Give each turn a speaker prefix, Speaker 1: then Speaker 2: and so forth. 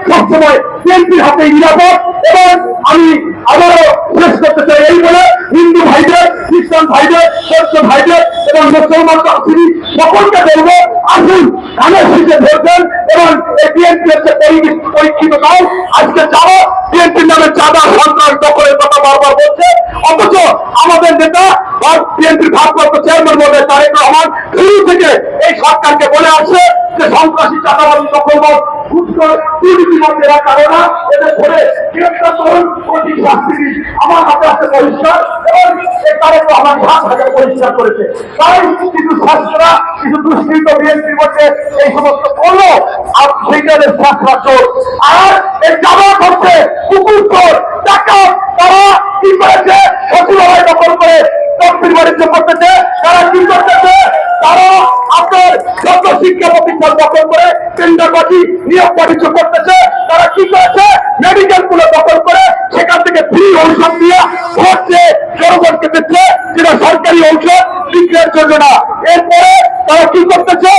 Speaker 1: সবসময় বিএনপির হাতে নিরাপদ। এবং আমি আবারও শেষ করতে চাই এই বলে, হিন্দু ভাইদের, খ্রিস্টান ভাইদের, বৌদ্ধ ভাইদের এবং মুসলমান তফসিলি সকলকে বলবো, আসুন ধানের শীষে ধরবেন। এবং এই বিএনপি হচ্ছে পরীক্ষিত দল। আজকে যারা বিএনপির নামে চাঁদা সন্ত্রাস দখলের কথা বারবার বলছে, অথচ আমাদের নেতা বিএনপির ভারপ্রাপ্ত চেয়ারম্যান বলে তারেক রহমান শুরু থেকে এই সরকারকে বলে আসছে যে সন্ত্রাসী চাঁদাবাদী দখলবাদ দুর্নীতিবাদীরা কারণা এদের ধরে গ্রেপ্তার করুন, কঠিন শাস্তি দিন। আমার হাতে আছে পরিষ্কার, এবং এই তারেক রহমান 7,000 পরিষ্কার করেছে। তাই কিছু শাস্ত্ররা, কিছু দুষ্কৃত বিএনপির মধ্যে এই সমস্ত করলো, আর সেইটাদের শাস্ত্রা চোর। আর এই জামাত হচ্ছে কুকুর চোর, ডাকাত। তারা কি করেছে? সচিবালয় দখল করে তফসিল বাণিজ্য করতেছে। তারা কি করতেছে? তারা আপনার যত শিক্ষা প্রতিষ্ঠান দখল করে টেন্ডার বাজি নিয়োগ বাণিজ্য করতেছে। তারা কি করেছে? মেডিকেল গুলো দখল করে সেখান থেকে ফ্রি ঔষধ দিয়ে ভোট দিয়ে জনগণকে দিচ্ছে, যেটা সরকারি ঔষধ বিক্রয়ের জন্য না। এরপরে তারা কি করতেছে?